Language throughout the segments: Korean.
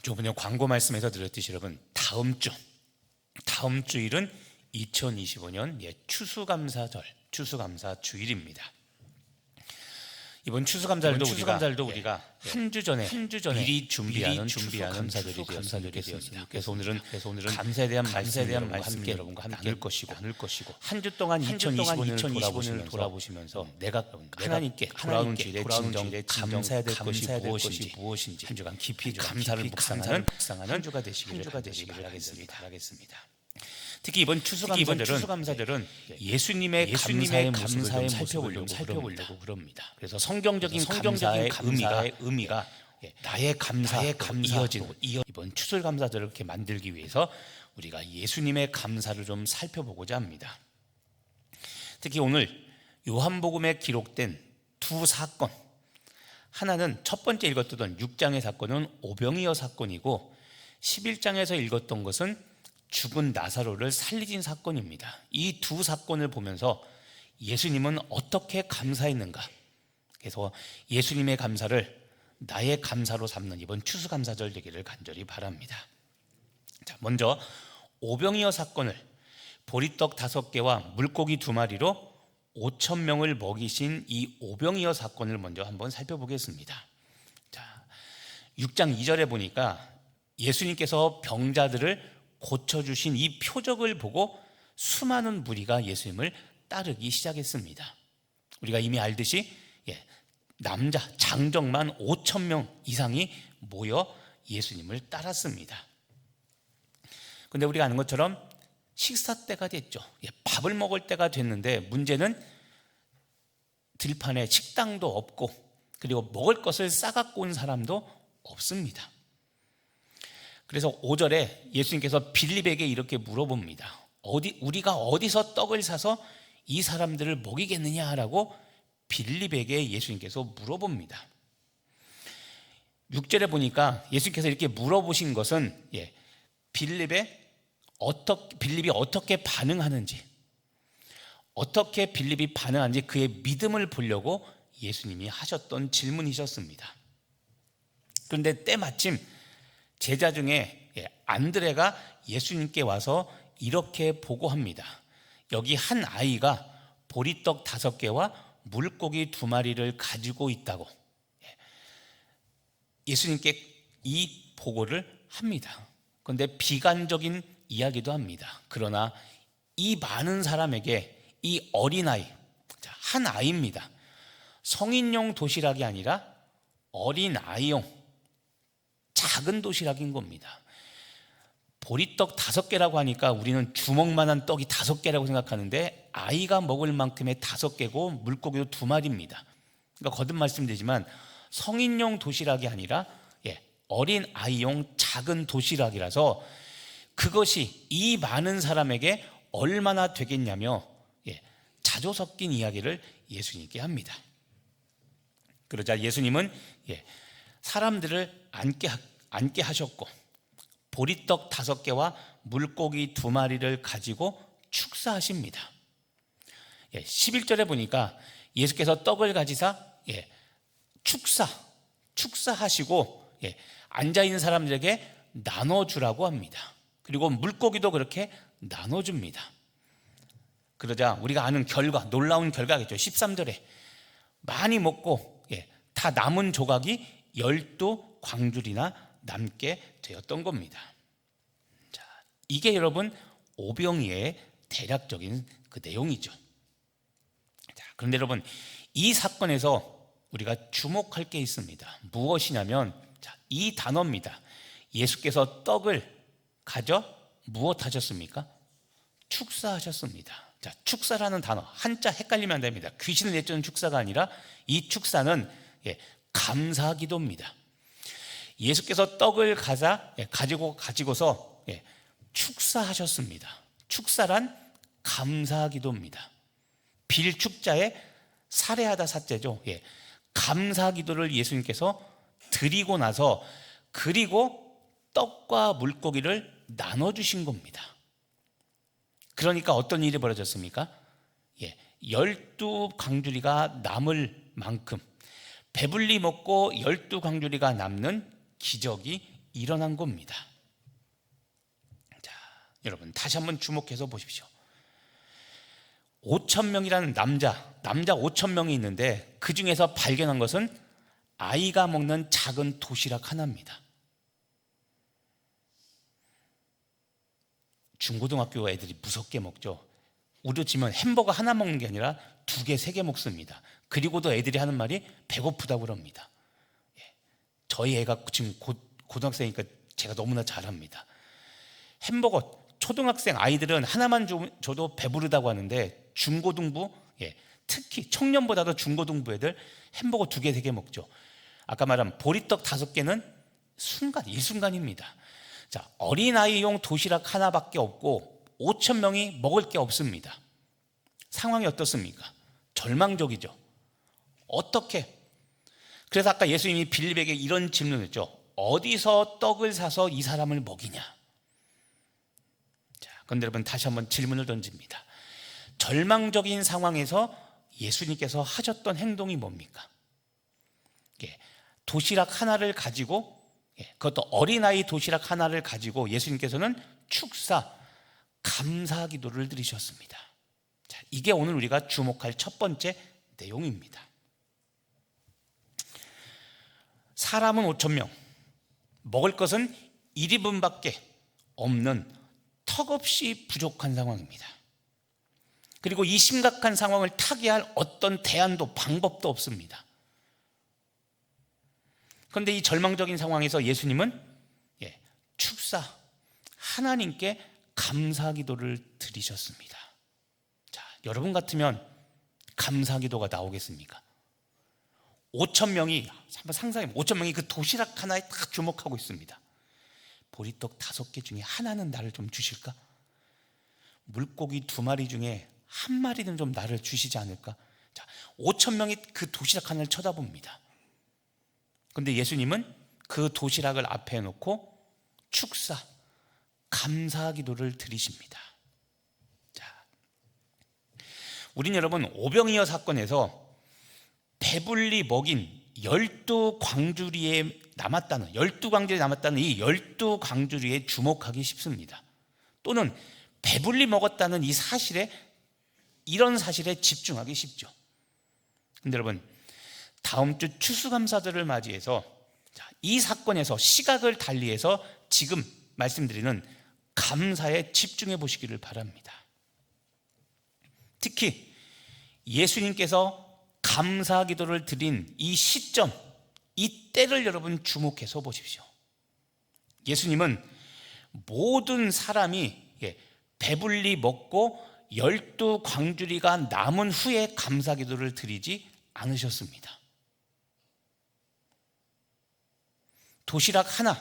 저번에 광고 말씀에서 드렸듯이 여러분, 다음 주일은 2025년 추수감사절, 추수감사주일입니다. 이번 추수감사절도 우리가 한 주 전에 미리 준비하는 추수감사절이 되었습니다. 그래서 오늘은 감사에 대한 말씀을 여러분과 함께 나눌 것이고 한 주 동안 2025년을 돌아보시면서 내가 하나님께 돌아오는 주일에 진정 감사해야 될 것이 무엇인지 한 주간 깊이 감사를 묵상하는 한 주가 되시기를 바라겠습니다. 특히 이번 추수감사절은 예수님의 감사의 모습을 살펴보려고 그럽니다. 그래서 성경적인 감사의 의미가 나의 감사에 이어지는 이번 추수감사절을 이렇게 만들기 위해서 우리가 예수님의 감사를 좀 살펴보고자 합니다. 특히 오늘 요한복음에 기록된 두 사건, 하나는 첫 번째 읽었던 6장의 사건은 오병이어 사건이고 11장에서 읽었던 것은 죽은 나사로를 살리신 사건입니다. 이 두 사건을 보면서 예수님은 어떻게 감사했는가, 그래서 예수님의 감사를 나의 감사로 삼는 이번 추수감사절 되기를 간절히 바랍니다. 자, 먼저 오병이어 사건을 보리떡 5개와 물고기 2마리로 5,000명을 먹이신 이 오병이어 사건을 먼저 한번 살펴보겠습니다. 자, 6장 2절에 보니까 예수님께서 병자들을 고쳐주신 이 표적을 보고 수많은 무리가 예수님을 따르기 시작했습니다. 우리가 이미 알듯이 남자 장정만 5,000명 이상이 모여 예수님을 따랐습니다. 그런데 우리가 아는 것처럼 식사 때가 됐죠. 밥을 먹을 때가 됐는데 문제는 들판에 식당도 없고 그리고 먹을 것을 싸갖고 온 사람도 없습니다. 그래서 5절에 예수님께서 빌립에게 이렇게 물어봅니다. 우리가 어디서 떡을 사서 이 사람들을 먹이겠느냐라고 빌립에게 예수님께서 물어봅니다. 6절에 보니까 예수님께서 이렇게 물어보신 것은 빌립이 어떻게 반응하는지, 그의 믿음을 보려고 예수님이 하셨던 질문이셨습니다. 그런데 때마침 제자 중에 안드레가 예수님께 와서 이렇게 보고합니다. 여기 한 아이가 보리떡 5개와 물고기 2마리를 가지고 있다고 예수님께 이 보고를 합니다. 그런데 비관적인 이야기도 합니다. 그러나 이 많은 사람에게 이 어린아이, 한 아이입니다. 성인용 도시락이 아니라 어린아이용 작은 도시락인 겁니다. 보리떡 5개라고 하니까 우리는 주먹만한 떡이 5개라고 생각하는데 아이가 먹을 만큼의 5개고 물고기도 2마리입니다. 그러니까 거듭 말씀드리지만 성인용 도시락이 아니라 어린 아이용 작은 도시락이라서 그것이 이 많은 사람에게 얼마나 되겠냐며 자조 섞인 이야기를 예수님께 합니다. 그러자 예수님은 사람들을 앉게 하셨고 보리떡 5개와 물고기 2마리를 가지고 축사하십니다. 11절에 보니까 예수께서 떡을 가지사 축사하시고 앉아있는 사람들에게 나눠주라고 합니다. 그리고 물고기도 그렇게 나눠줍니다. 그러자 우리가 아는 놀라운 결과겠죠. 13절에 많이 먹고 다 남은 조각이 12광줄이나 남게 되었던 겁니다. 자, 이게 여러분 오병이어의 대략적인 그 내용이죠. 자, 그런데 여러분 이 사건에서 우리가 주목할 게 있습니다. 무엇이냐면 이 단어입니다. 예수께서 떡을 가져 무엇하셨습니까? 축사하셨습니다. 자, 축사라는 단어 한자 헷갈리면 안 됩니다. 귀신을 내쫓는 축사가 아니라 이 축사는 감사기도입니다. 예수께서 떡을 가지고서 축사하셨습니다. 축사란 감사기도입니다. 빌축자에 살해하다 사죄죠. 감사기도를 예수님께서 드리고 나서 그리고 떡과 물고기를 나눠주신 겁니다. 그러니까 어떤 일이 벌어졌습니까? 12광주리가 남을 만큼 배불리 먹고 12광주리가 남는 기적이 일어난 겁니다. 자, 여러분 다시 한번 주목해서 보십시오. 5,000명이라는 남자 5,000명이 있는데 그 중에서 발견한 것은 아이가 먹는 작은 도시락 하나입니다. 중고등학교 애들이 무섭게 먹죠. 우리 치면 햄버거 하나 먹는 게 아니라 2개, 3개 먹습니다. 그리고도 애들이 하는 말이 배고프다고 그럽니다. 저희 애가 지금 고등학생이니까 제가 너무나 잘합니다. 햄버거, 초등학생 아이들은 하나만 줘도 배부르다고 하는데 중고등부, 특히 청년보다도 중고등부 애들 햄버거 2개, 3개 먹죠. 아까 말한 보리떡 5개는 일순간입니다. 자, 어린아이용 도시락 하나밖에 없고 5,000명이 먹을 게 없습니다. 상황이 어떻습니까? 절망적이죠. 어떻게? 그래서 아까 예수님이 빌립에게 이런 질문을 했죠. 어디서 떡을 사서 이 사람을 먹이냐? 자, 그런데 여러분 다시 한번 질문을 던집니다. 절망적인 상황에서 예수님께서 하셨던 행동이 뭡니까? 도시락 하나를 가지고, 그것도 어린아이 도시락 하나를 가지고 예수님께서는 축사, 감사 기도를 드리셨습니다. 자, 이게 오늘 우리가 주목할 첫 번째 내용입니다. 사람은 5,000명, 먹을 것은 1인분밖에 없는 턱없이 부족한 상황입니다. 그리고 이 심각한 상황을 타개할 어떤 대안도 방법도 없습니다. 그런데 이 절망적인 상황에서 예수님은 축사, 하나님께 감사 기도를 드리셨습니다. 자, 여러분 같으면 감사 기도가 나오겠습니까? 5,000명이, 한번 상상해, 5,000명이 그 도시락 하나에 딱 주목하고 있습니다. 보리떡 5개 중에 하나는 나를 좀 주실까? 물고기 2마리 중에 1마리는 좀 나를 주시지 않을까? 자, 5,000명이 그 도시락 하나를 쳐다봅니다. 그런데 예수님은 그 도시락을 앞에 놓고 축사, 감사 기도를 드리십니다. 자, 우린 여러분 오병이어 사건에서 배불리 먹인 12광주리에 남았다는 이 12광주리에 주목하기 쉽습니다. 또는 배불리 먹었다는 이런 사실에 집중하기 쉽죠. 그런데 여러분 다음 주 추수감사절을 맞이해서 이 사건에서 시각을 달리해서 지금 말씀드리는 감사에 집중해 보시기를 바랍니다. 특히 예수님께서 감사 기도를 드린 이 시점, 이 때를 여러분 주목해서 보십시오. 예수님은 모든 사람이 배불리 먹고 12광주리가 남은 후에 감사 기도를 드리지 않으셨습니다. 도시락 하나,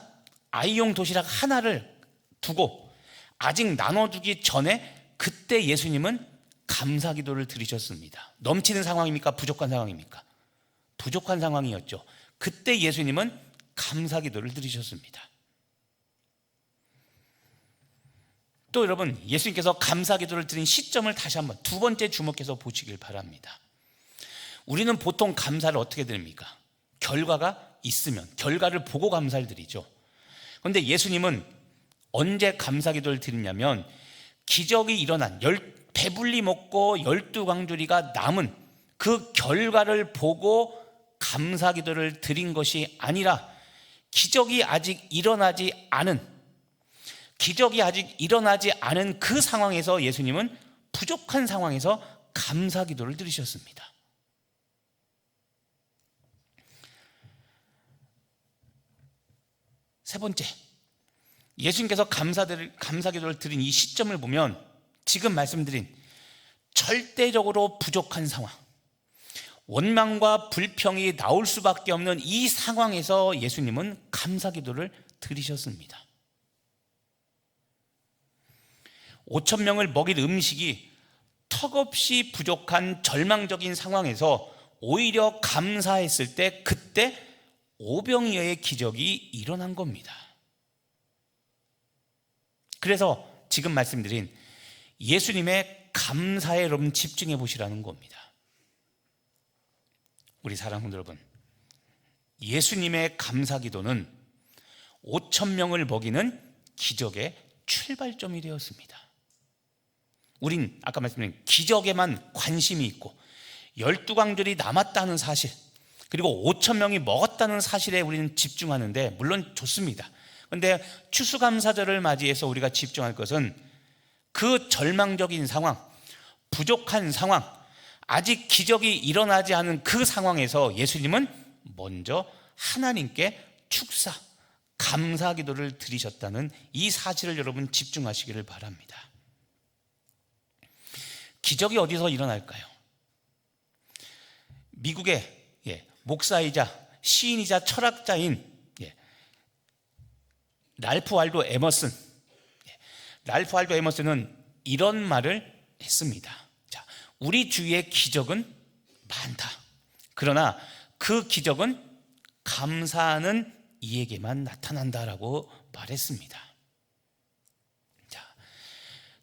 아이용 도시락 하나를 두고 아직 나눠주기 전에 그때 예수님은 감사 기도를 드리셨습니다. 넘치는 상황입니까? 부족한 상황입니까? 부족한 상황이었죠. 그때 예수님은 감사 기도를 드리셨습니다. 또 여러분 예수님께서 감사 기도를 드린 시점을 다시 한번 두 번째 주목해서 보시길 바랍니다. 우리는 보통 감사를 어떻게 드립니까? 결과가 있으면 결과를 보고 감사를 드리죠. 그런데 예수님은 언제 감사 기도를 드리냐면 기적이 일어난 배불리 먹고 12광주리가 남은 그 결과를 보고 감사 기도를 드린 것이 아니라 기적이 아직 일어나지 않은 그 상황에서 예수님은 부족한 상황에서 감사 기도를 드리셨습니다. 세 번째, 예수님께서 감사 기도를 드린 이 시점을 보면 지금 말씀드린 절대적으로 부족한 상황, 원망과 불평이 나올 수밖에 없는 이 상황에서 예수님은 감사 기도를 드리셨습니다. 5,000명을 먹일 음식이 턱없이 부족한 절망적인 상황에서 오히려 감사했을 때 그때 오병이어의 기적이 일어난 겁니다. 그래서 지금 말씀드린 예수님의 감사에 여러분 집중해 보시라는 겁니다. 우리 사랑하는 여러분, 예수님의 감사 기도는 5천 명을 먹이는 기적의 출발점이 되었습니다. 우린 아까 말씀드린 기적에만 관심이 있고 12광절이 남았다는 사실, 그리고 5천 명이 먹었다는 사실에 우리는 집중하는데 물론 좋습니다. 그런데 추수감사절을 맞이해서 우리가 집중할 것은 그 절망적인 상황, 부족한 상황, 아직 기적이 일어나지 않은 그 상황에서 예수님은 먼저 하나님께 축사, 감사 기도를 드리셨다는 이 사실을 여러분 집중하시기를 바랍니다. 기적이 어디서 일어날까요? 미국의 목사이자 시인이자 철학자인 랄프 waldo 에머슨, 랄프 waldo 에머슨은 이런 말을 했습니다. 자, 우리 주위의 기적은 많다. 그러나 그 기적은 감사하는 이에게만 나타난다라고 말했습니다. 자,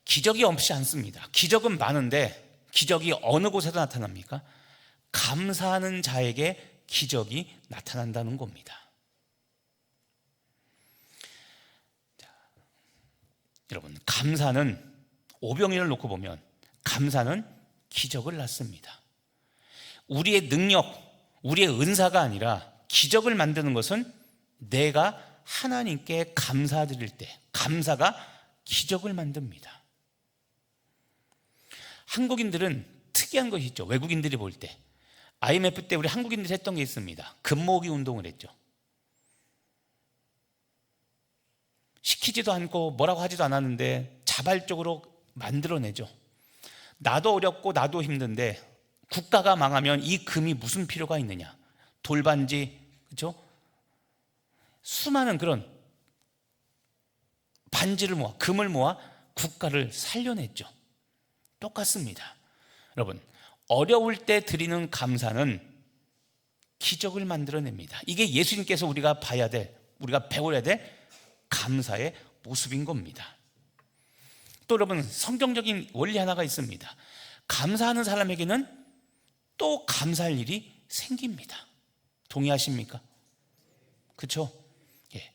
기적이 없지 않습니다. 기적은 많은데 기적이 어느 곳에서 나타납니까? 감사하는 자에게 기적이 나타난다는 겁니다. 자, 여러분, 감사는 오병이를 놓고 보면 감사는 기적을 낳습니다. 우리의 능력, 우리의 은사가 아니라 기적을 만드는 것은 내가 하나님께 감사드릴 때, 감사가 기적을 만듭니다. 한국인들은 특이한 것이 있죠. 외국인들이 볼 때 IMF 때 우리 한국인들이 했던 게 있습니다. 금모으기 운동을 했죠. 시키지도 않고 뭐라고 하지도 않았는데 자발적으로 만들어내죠. 나도 어렵고 나도 힘든데 국가가 망하면 이 금이 무슨 필요가 있느냐. 돌반지, 그렇죠? 수많은 그런 반지를 모아, 금을 모아 국가를 살려냈죠. 똑같습니다. 여러분, 어려울 때 드리는 감사는 기적을 만들어냅니다. 이게 예수님께서 우리가 봐야 될, 우리가 배워야 될 감사의 모습인 겁니다. 또 여러분, 성경적인 원리 하나가 있습니다. 감사하는 사람에게는 또 감사할 일이 생깁니다. 동의하십니까? 그렇죠? 예.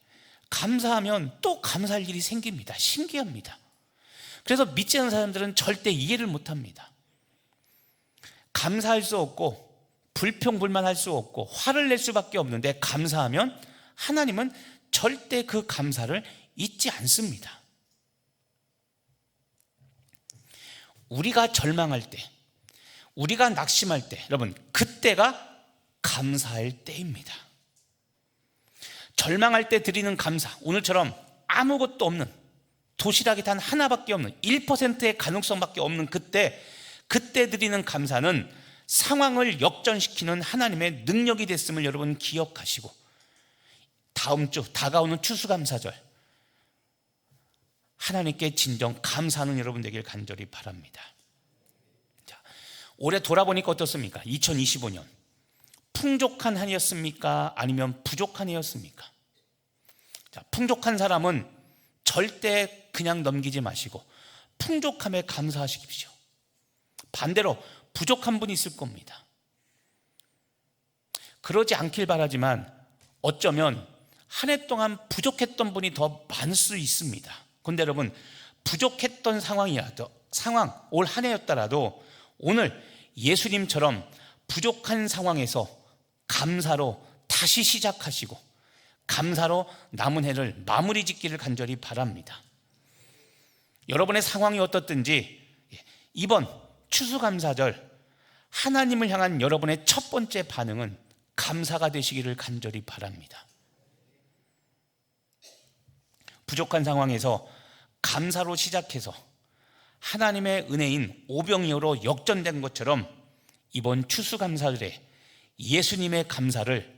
감사하면 또 감사할 일이 생깁니다. 신기합니다. 그래서 믿지 않는 사람들은 절대 이해를 못합니다. 감사할 수 없고 불평불만할 수 없고 화를 낼 수밖에 없는데 감사하면 하나님은 절대 그 감사를 잊지 않습니다. 우리가 절망할 때, 우리가 낙심할 때, 여러분, 그때가 감사할 때입니다. 절망할 때 드리는 감사, 오늘처럼 아무것도 없는, 도시락이 단 하나밖에 없는 1%의 가능성밖에 없는 그때 드리는 감사는 상황을 역전시키는 하나님의 능력이 됐음을 여러분 기억하시고, 다음 주 다가오는 추수감사절 하나님께 진정 감사하는 여러분 되길 간절히 바랍니다. 자, 올해 돌아보니까 어떻습니까? 2025년 풍족한 한 해였습니까? 아니면 부족한 해였습니까? 자, 풍족한 사람은 절대 그냥 넘기지 마시고 풍족함에 감사하십시오. 반대로 부족한 분이 있을 겁니다. 그러지 않길 바라지만 어쩌면 한 해 동안 부족했던 분이 더 많을 수 있습니다. 그런데 여러분, 부족했던 상황 올 한 해였더라도 오늘 예수님처럼 부족한 상황에서 감사로 다시 시작하시고 감사로 남은 해를 마무리 짓기를 간절히 바랍니다. 여러분의 상황이 어떻든지 이번 추수감사절 하나님을 향한 여러분의 첫 번째 반응은 감사가 되시기를 간절히 바랍니다. 부족한 상황에서 감사로 시작해서 하나님의 은혜인 오병이어로 역전된 것처럼 이번 추수감사절에 예수님의 감사를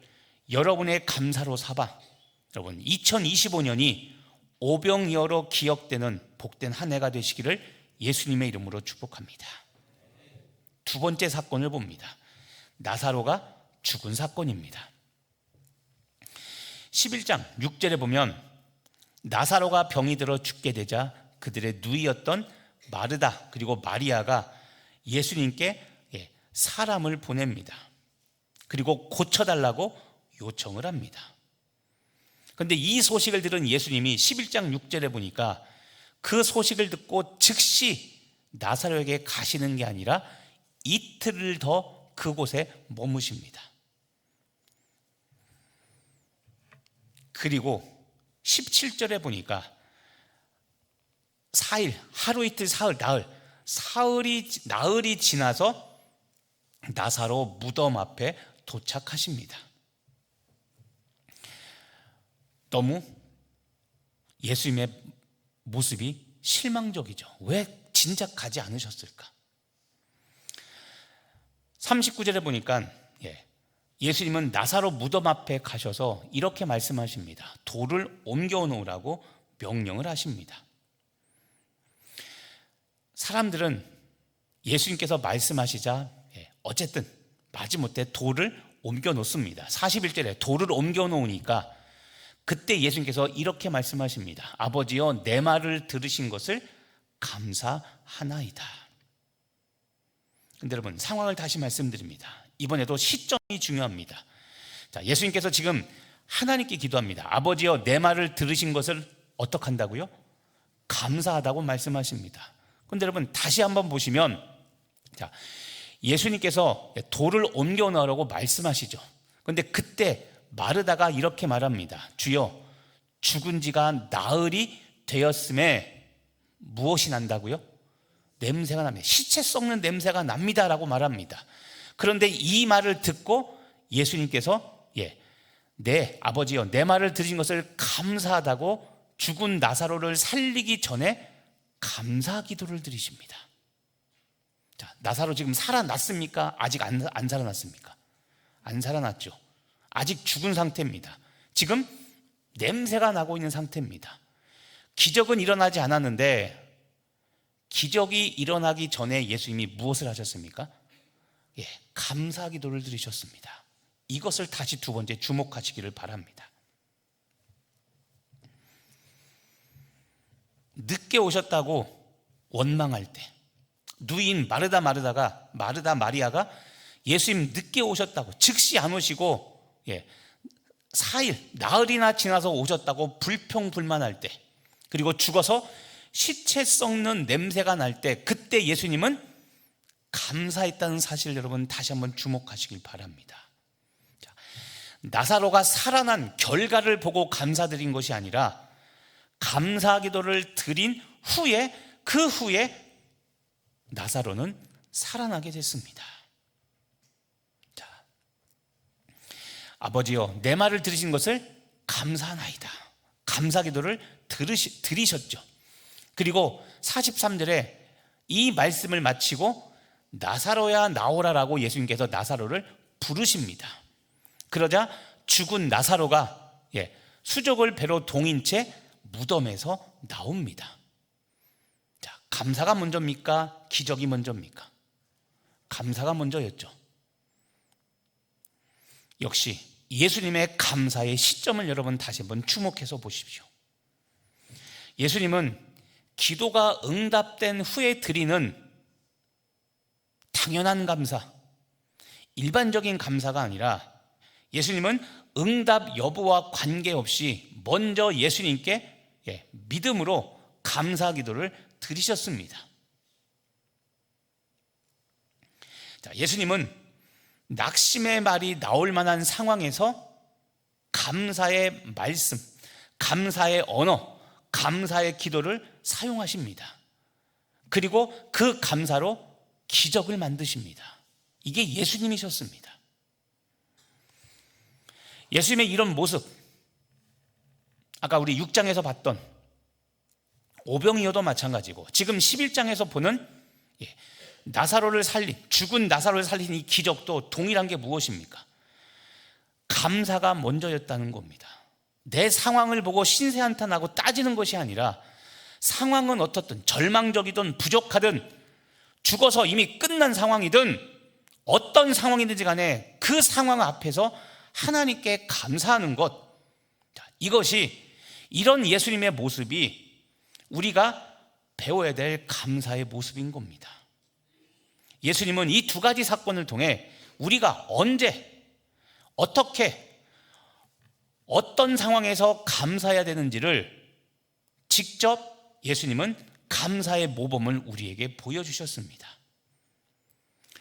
여러분의 감사로 삼아 여러분 2025년이 오병이어로 기억되는 복된 한 해가 되시기를 예수님의 이름으로 축복합니다. 두 번째 사건을 봅니다. 나사로가 죽은 사건입니다. 11장 6절에 보면 나사로가 병이 들어 죽게 되자 그들의 누이였던 마르다 그리고 마리아가 예수님께 사람을 보냅니다. 그리고 고쳐달라고 요청을 합니다. 그런데 이 소식을 들은 예수님이 11장 6절에 보니까 그 소식을 듣고 즉시 나사로에게 가시는 게 아니라 이틀을 더 그곳에 머무십니다. 그리고 17절에 보니까 4일, 하루 이틀 사흘, 나흘이 지나서 나사로 무덤 앞에 도착하십니다. 너무 예수님의 모습이 실망적이죠. 왜 진작 가지 않으셨을까? 39절에 보니까 예수님은 나사로 무덤 앞에 가셔서 이렇게 말씀하십니다. 돌을 옮겨 놓으라고 명령을 하십니다. 사람들은 예수님께서 말씀하시자 어쨌든 마지못해 돌을 옮겨 놓습니다. 41절에 돌을 옮겨 놓으니까 그때 예수님께서 이렇게 말씀하십니다. 아버지여, 내 말을 들으신 것을 감사하나이다. 근데 여러분, 상황을 다시 말씀드립니다. 이번에도 시점이 중요합니다. 자, 예수님께서 지금 하나님께 기도합니다. 아버지여, 내 말을 들으신 것을 어떻게 한다고요? 감사하다고 말씀하십니다. 근데 여러분, 다시 한번 보시면, 자, 예수님께서 돌을 옮겨 놓으라고 말씀하시죠. 근데 그때 마르다가 이렇게 말합니다. 주여, 죽은 지가 나흘이 되었음에 무엇이 난다고요? 냄새가 납니다. 시체 썩는 냄새가 납니다라고 말합니다. 그런데 이 말을 듣고 예수님께서 네, 아버지여, 내 말을 들으신 것을 감사하다고 죽은 나사로를 살리기 전에 감사 기도를 드리십니다. 자, 나사로 지금 살아났습니까? 아직 안 살아났습니까? 안 살아났죠. 아직 죽은 상태입니다. 지금 냄새가 나고 있는 상태입니다. 기적은 일어나지 않았는데 기적이 일어나기 전에 예수님이 무엇을 하셨습니까? 감사 기도를 드리셨습니다. 이것을 다시 두 번째 주목하시기를 바랍니다. 늦게 오셨다고 원망할 때, 누이인 마르다 마리아가 예수님 늦게 오셨다고, 즉시 안 오시고 4일, 나흘이나 지나서 오셨다고 불평불만할 때, 그리고 죽어서 시체 썩는 냄새가 날 때, 그때 예수님은 감사했다는 사실을 여러분 다시 한번 주목하시길 바랍니다. 자, 나사로가 살아난 결과를 보고 감사드린 것이 아니라 감사 기도를 드린 후에, 그 후에 나사로는 살아나게 됐습니다. 자, 아버지여, 내 말을 들으신 것을 감사하나이다. 감사 기도를 드리셨죠. 그리고 43절에 이 말씀을 마치고 나사로야 나오라라고 예수님께서 나사로를 부르십니다. 그러자 죽은 나사로가 수족을 배로 동인 채 무덤에서 나옵니다. 자, 감사가 먼저입니까? 기적이 먼저입니까? 감사가 먼저였죠. 역시 예수님의 감사의 시점을 여러분 다시 한번 주목해서 보십시오. 예수님은 기도가 응답된 후에 드리는 당연한 감사, 일반적인 감사가 아니라 예수님은 응답 여부와 관계없이 먼저 예수님께 믿음으로 감사 기도를 드리셨습니다. 자, 예수님은 낙심의 말이 나올 만한 상황에서 감사의 말씀, 감사의 언어, 감사의 기도를 사용하십니다. 그리고 그 감사로 기적을 만드십니다. 이게 예수님이셨습니다. 예수님의 이런 모습, 아까 우리 6장에서 봤던 오병이어도 마찬가지고 지금 11장에서 보는 나사로를 살린, 죽은 나사로를 살린 이 기적도 동일한 게 무엇입니까? 감사가 먼저였다는 겁니다. 내 상황을 보고 신세한탄하고 따지는 것이 아니라 상황은 어떻든 절망적이든 부족하든 죽어서 이미 끝난 상황이든 어떤 상황이든지 간에 그 상황 앞에서 하나님께 감사하는 것, 이것이, 이런 예수님의 모습이 우리가 배워야 될 감사의 모습인 겁니다. 예수님은 이 두 가지 사건을 통해 우리가 언제, 어떻게, 어떤 상황에서 감사해야 되는지를 직접 예수님은 감사의 모범을 우리에게 보여주셨습니다.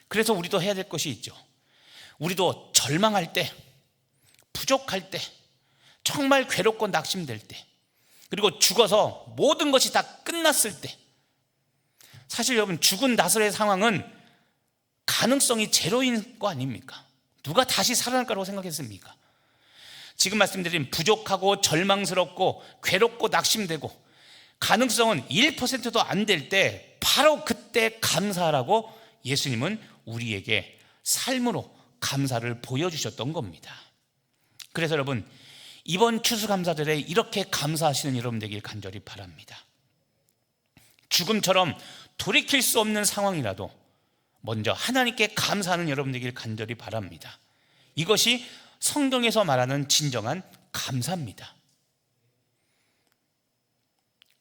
그래서 우리도 해야 될 것이 있죠. 우리도 절망할 때, 부족할 때, 정말 괴롭고 낙심될 때, 그리고 죽어서 모든 것이 다 끝났을 때, 사실 여러분 죽은 나설의 상황은 가능성이 제로인 거 아닙니까? 누가 다시 살아날 거라고 생각했습니까? 지금 말씀드린 부족하고 절망스럽고 괴롭고 낙심되고 가능성은 1%도 안 될 때 바로 그때 감사하라고 예수님은 우리에게 삶으로 감사를 보여주셨던 겁니다. 그래서 여러분 이번 추수감사절에 이렇게 감사하시는 여러분 되길 간절히 바랍니다. 죽음처럼 돌이킬 수 없는 상황이라도 먼저 하나님께 감사하는 여러분 되길 간절히 바랍니다. 이것이 성경에서 말하는 진정한 감사입니다.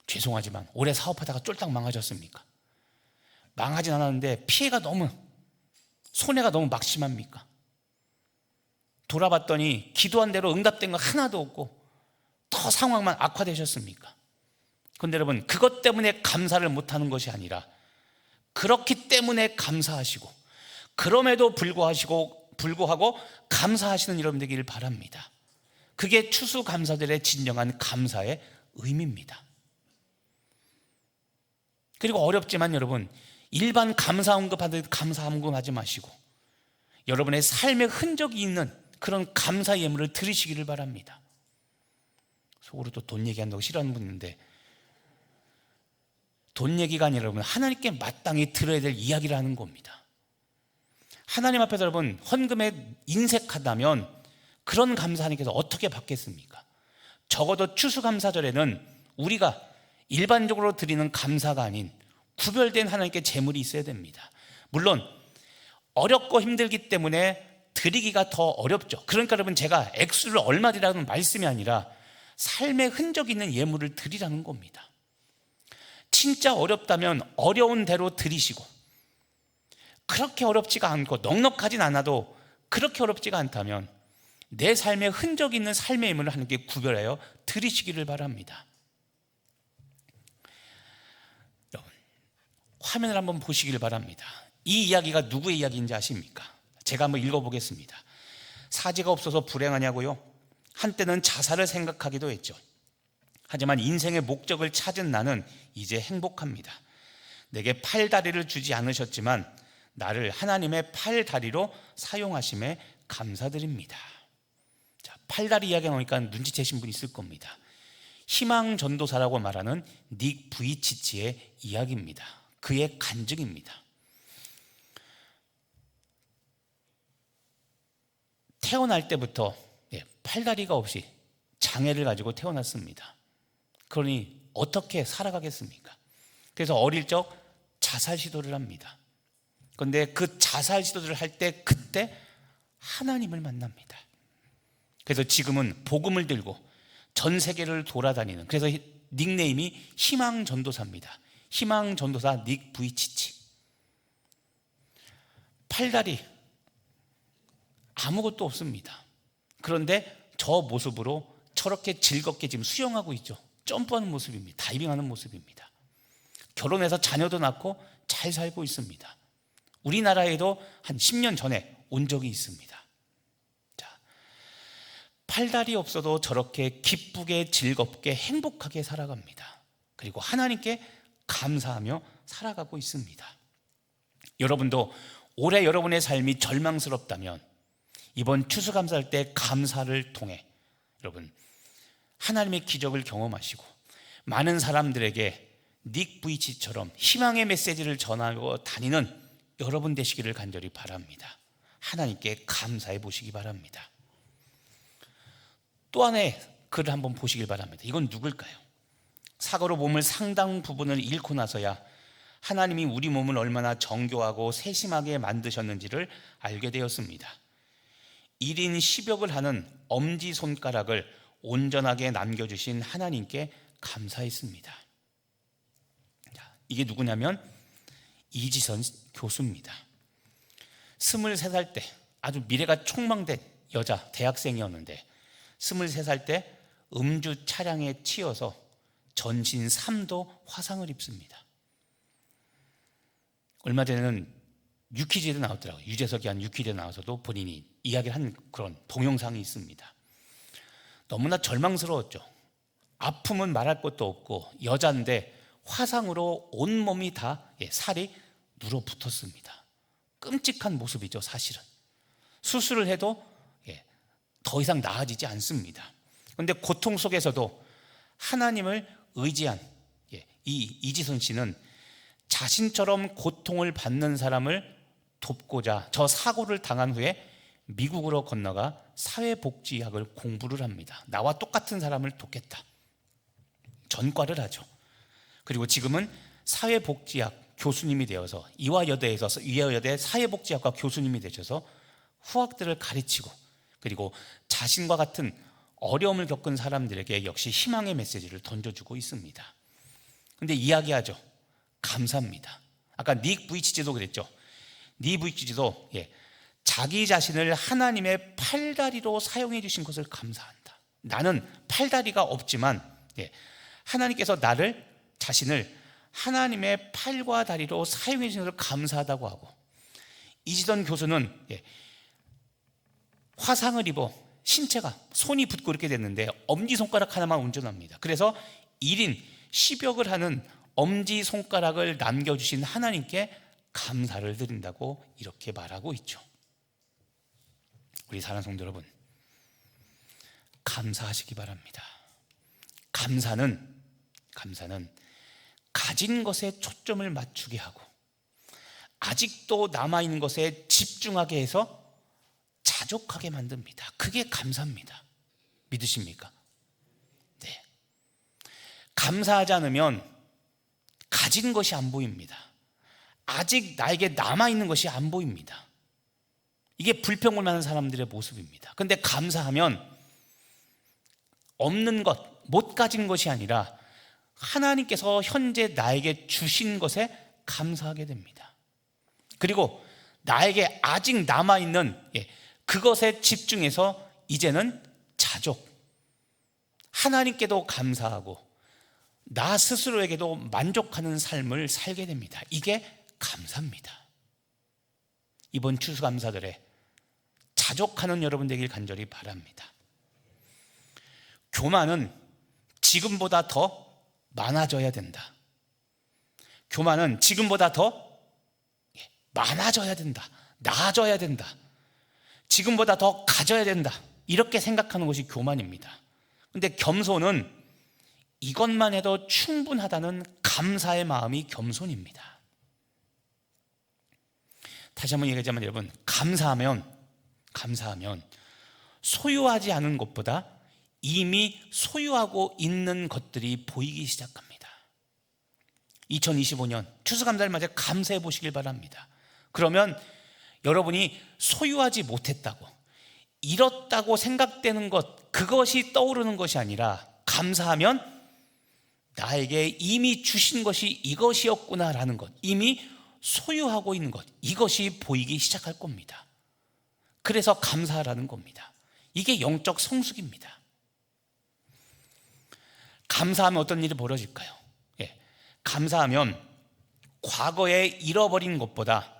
죄송하지만 올해 사업하다가 쫄딱 망하셨습니까? 망하진 않았는데 피해가 너무, 손해가 너무 막심합니까? 돌아봤더니 기도한 대로 응답된 거 하나도 없고 더 상황만 악화되셨습니까? 그런데 여러분 그것 때문에 감사를 못하는 것이 아니라 그렇기 때문에 감사하시고 그럼에도 불구하고 감사하시는 여러분 되기를 바랍니다. 그게 추수감사절의 진정한 감사의 의미입니다. 그리고 어렵지만 여러분 일반 감사언급하듯 감사언급하지 마시고 여러분의 삶의 흔적이 있는 그런 감사 예물을 드리시기를 바랍니다. 속으로 또 돈 얘기한다고 싫어하는 분 있는데 돈 얘기가 아니라 여러분 하나님께 마땅히 들어야 될 이야기를 하는 겁니다. 하나님 앞에서 여러분 헌금에 인색하다면 그런 감사 하나님께서 어떻게 받겠습니까? 적어도 추수감사절에는 우리가 일반적으로 드리는 감사가 아닌 구별된 하나님께 제물이 있어야 됩니다. 물론 어렵고 힘들기 때문에 드리기가 더 어렵죠. 그러니까 여러분 제가 액수를 얼마 드리라는 말씀이 아니라 삶의 흔적 있는 예물을 드리라는 겁니다. 진짜 어렵다면 어려운 대로 드리시고 그렇게 어렵지가 않고 넉넉하진 않아도 그렇게 어렵지가 않다면 내 삶에 흔적 있는 삶의 예물을 하나님께 구별하여 드리시기를 바랍니다. 여러분 화면을 한번 보시기를 바랍니다. 이 이야기가 누구의 이야기인지 아십니까? 제가 한번 읽어보겠습니다. 사지가 없어서 불행하냐고요? 한때는 자살을 생각하기도 했죠. 하지만 인생의 목적을 찾은 나는 이제 행복합니다. 내게 팔다리를 주지 않으셨지만 나를 하나님의 팔다리로 사용하심에 감사드립니다. 자, 팔다리 이야기가 나오니까 눈치채신 분 있을 겁니다. 희망전도사라고 말하는 닉 부이치치의 이야기입니다. 그의 간증입니다. 태어날 때부터 팔다리가 없이 장애를 가지고 태어났습니다. 그러니 어떻게 살아가겠습니까? 그래서 어릴 적 자살 시도를 합니다. 그런데 그 자살 시도를 할 때 그때 하나님을 만납니다. 그래서 지금은 복음을 들고 전 세계를 돌아다니는, 그래서 닉네임이 희망전도사입니다. 희망전도사 닉 부이치치. 팔다리 아무것도 없습니다. 그런데 저 모습으로 저렇게 즐겁게 지금 수영하고 있죠. 점프하는 모습입니다. 다이빙하는 모습입니다. 결혼해서 자녀도 낳고 잘 살고 있습니다. 우리나라에도 한 10년 전에 온 적이 있습니다. 자, 팔다리 없어도 저렇게 기쁘게 즐겁게 행복하게 살아갑니다. 그리고 하나님께 감사하며 살아가고 있습니다. 여러분도 올해 여러분의 삶이 절망스럽다면 이번 추수감사할 때 감사를 통해 여러분 하나님의 기적을 경험하시고 많은 사람들에게 닉 부이치처럼 희망의 메시지를 전하고 다니는 여러분 되시기를 간절히 바랍니다. 하나님께 감사해 보시기 바랍니다. 또 하나의 글을 한번 보시길 바랍니다. 이건 누굴까요? 사고로 몸을 상당 부분을 잃고 나서야 하나님이 우리 몸을 얼마나 정교하고 세심하게 만드셨는지를 알게 되었습니다. 1인 10역을 하는 엄지손가락을 온전하게 남겨주신 하나님께 감사했습니다. 자, 이게 누구냐면 이지선 교수입니다. 23살 때 아주 미래가 촉망된 여자 대학생이었는데 23살 때 음주 차량에 치여서 전신 3도 화상을 입습니다. 얼마 전에는 유퀴즈에 나왔더라고요. 유재석이 한 유퀴즈에 나와서도 본인이 이야기를 한 그런 동영상이 있습니다. 너무나 절망스러웠죠. 아픔은 말할 것도 없고 여자인데 화상으로 온몸이 다 살이 눌어붙었습니다. 끔찍한 모습이죠. 사실은 수술을 해도 더 이상 나아지지 않습니다. 그런데 고통 속에서도 하나님을 의지한 이 이지선 씨는 자신처럼 고통을 받는 사람을 돕고자 저 사고를 당한 후에 미국으로 건너가 사회복지학을 공부를 합니다. 나와 똑같은 사람을 돕겠다. 전과를 하죠. 그리고 지금은 사회복지학 교수님이 되어서 이화여대에서 사회복지학과 교수님이 되셔서 후학들을 가르치고 그리고 자신과 같은 어려움을 겪은 사람들에게 역시 희망의 메시지를 던져주고 있습니다. 그런데 이야기하죠. 감사합니다. 아까 닉 부이치지도 그랬죠. 닉 부이치지도 자기 자신을 하나님의 팔다리로 사용해 주신 것을 감사한다. 나는 팔다리가 없지만 하나님께서 자신을 하나님의 팔과 다리로 사용해 주신 것을 감사하다고 하고, 이지던 교수는 화상을 입어 신체가 손이 붓고 이렇게 됐는데 엄지손가락 하나만 운전합니다. 그래서 1인 10역을 하는 엄지손가락을 남겨주신 하나님께 감사를 드린다고 이렇게 말하고 있죠. 우리 사랑하는 성도 여러분, 감사하시기 바랍니다. 감사는 가진 것에 초점을 맞추게 하고 아직도 남아있는 것에 집중하게 해서 자족하게 만듭니다. 그게 감사입니다. 믿으십니까? 네. 감사하지 않으면 가진 것이 안 보입니다. 아직 나에게 남아있는 것이 안 보입니다. 이게 불평을 하는 사람들의 모습입니다. 그런데 감사하면 없는 것, 못 가진 것이 아니라 하나님께서 현재 나에게 주신 것에 감사하게 됩니다. 그리고 나에게 아직 남아있는 그것에 집중해서 이제는 자족, 하나님께도 감사하고 나 스스로에게도 만족하는 삶을 살게 됩니다. 이게 감사입니다. 이번 추수감사절에 자족하는 여러분 되길 간절히 바랍니다. 교만은 지금보다 더 많아져야 된다. 교만은 지금보다 더 많아져야 된다. 나아져야 된다. 지금보다 더 가져야 된다. 이렇게 생각하는 것이 교만입니다. 그런데 겸손은 이것만 해도 충분하다는 감사의 마음이 겸손입니다. 다시 한번 얘기하자면 여러분, 감사하면 소유하지 않은 것보다 이미 소유하고 있는 것들이 보이기 시작합니다. 2025년 추수감사를 맞아 감사해 보시길 바랍니다. 그러면 여러분이 소유하지 못했다고, 잃었다고 생각되는 것, 그것이 떠오르는 것이 아니라 감사하면 나에게 이미 주신 것이 이것이었구나라는 것, 이미 소유하고 있는 것, 이것이 보이기 시작할 겁니다. 그래서 감사하라는 겁니다. 이게 영적 성숙입니다. 감사하면 어떤 일이 벌어질까요? 감사하면 과거에 잃어버린 것보다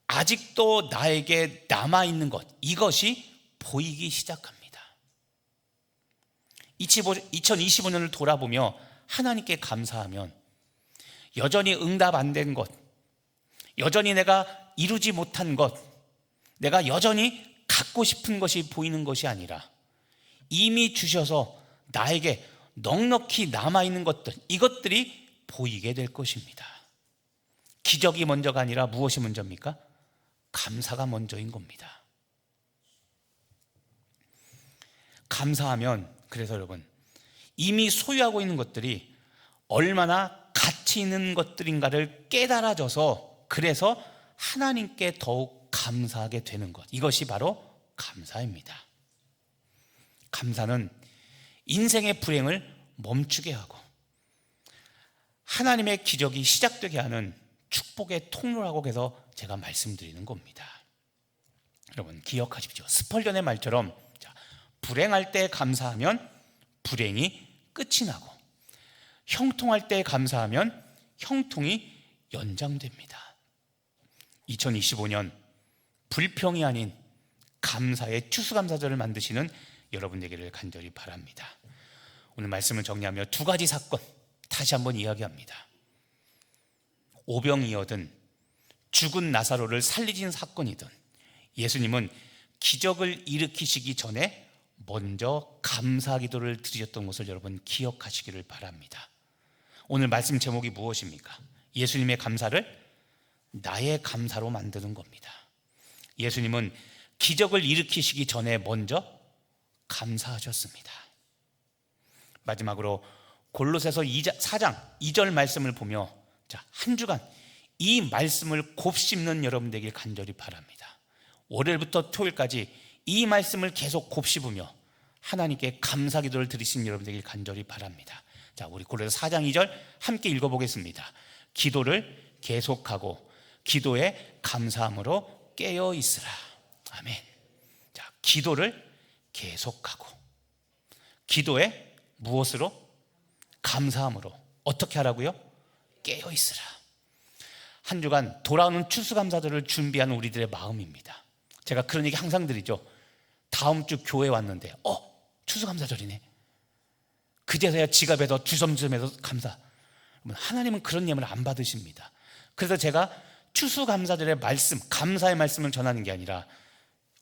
아직도 나에게 남아있는 것, 이것이 보이기 시작합니다. 2025년을 돌아보며 하나님께 감사하면 여전히 응답 안 된 것, 여전히 내가 이루지 못한 것, 내가 여전히 갖고 싶은 것이 보이는 것이 아니라 이미 주셔서 나에게 넉넉히 남아있는 것들, 이것들이 보이게 될 것입니다. 기적이 먼저가 아니라 무엇이 먼저입니까? 감사가 먼저인 겁니다. 감사하면, 그래서 여러분, 이미 소유하고 있는 것들이 얼마나 가치 있는 것들인가를 깨달아져서 그래서 하나님께 더욱 감사하게 되는 것, 이것이 바로 감사입니다. 감사는 인생의 불행을 멈추게 하고 하나님의 기적이 시작되게 하는 축복의 통로라고 해서 제가 말씀드리는 겁니다. 여러분 기억하십시오. 스펄전의 말처럼 불행할 때 감사하면 불행이 끝이 나고, 형통할 때 감사하면 형통이 연장됩니다. 2025년 불평이 아닌 감사의 추수감사절을 만드시는 여러분 되기를 간절히 바랍니다. 오늘 말씀을 정리하며 두 가지 사건 다시 한번 이야기합니다. 오병이어든 죽은 나사로를 살리신 사건이든, 예수님은 기적을 일으키시기 전에 먼저 감사 기도를 드리셨던 것을 여러분 기억하시기를 바랍니다. 오늘 말씀 제목이 무엇입니까? 예수님의 감사를 나의 감사로 만드는 겁니다. 예수님은 기적을 일으키시기 전에 먼저 감사하셨습니다. 마지막으로 골로새서 4장 2절 말씀을 보며 한 주간 이 말씀을 곱씹는 여러분 되길 간절히 바랍니다. 월요일부터 토요일까지 이 말씀을 계속 곱씹으며 하나님께 감사 기도를 드리신 여러분 되길 간절히 바랍니다. 자, 우리 골로새 4장 2절 함께 읽어보겠습니다. 기도를 계속하고 기도에 감사함으로 깨어 있으라. 아멘. 자, 기도를 계속하고 기도에 무엇으로? 감사함으로. 어떻게 하라고요? 깨어 있으라. 한 주간 돌아오는 추수감사절을 준비하는 우리들의 마음입니다. 제가 그런 얘기 항상 드리죠. 다음 주 교회 왔는데 추수감사절이네. 그제서야 지갑에서 주섬주섬해서 감사. 하나님은 그런 예물을 안 받으십니다. 그래서 제가 추수감사절의 말씀, 감사의 말씀을 전하는 게 아니라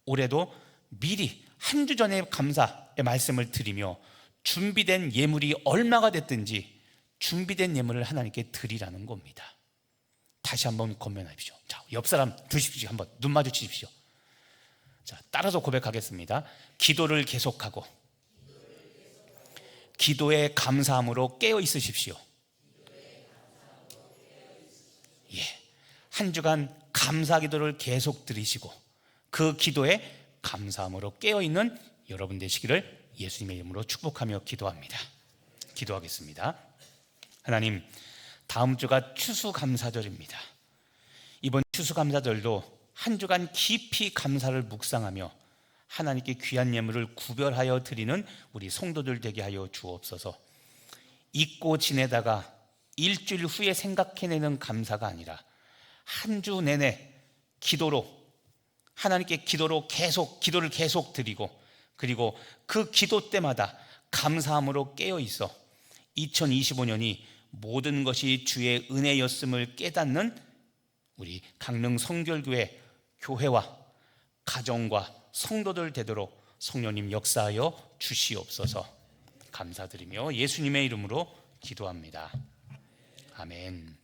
올해도 미리 한 주 전에 감사의 말씀을 드리며 준비된 예물이 얼마가 됐든지 준비된 예물을 하나님께 드리라는 겁니다. 다시 한번 권면하십시오. 자, 옆 사람 두십시오. 한번 눈 마주치십시오. 자, 따라서 고백하겠습니다. 기도를 계속하고 기도에 감사함으로 깨어 있으십시오. 예, 한 주간 감사 기도를 계속 드리시고 그 기도에 감사함으로 깨어 있는 여러분 되시기를 예수님의 이름으로 축복하며 기도합니다. 기도하겠습니다. 하나님, 다음 주가 추수감사절입니다. 이번 추수감사절도 한 주간 깊이 감사를 묵상하며 하나님께 귀한 예물을 구별하여 드리는 우리 성도들 되게 하여 주옵소서. 잊고 지내다가 일주일 후에 생각해내는 감사가 아니라 한 주 내내 기도로, 하나님께 기도를 계속 드리고, 그리고 그 기도 때마다 감사함으로 깨어 있어 2025년이 모든 것이 주의 은혜였음을 깨닫는 우리 강릉 성결교회 교회와 가정과 성도들 되도록 성령님 역사하여 주시옵소서. 감사드리며 예수님의 이름으로 기도합니다. 아멘.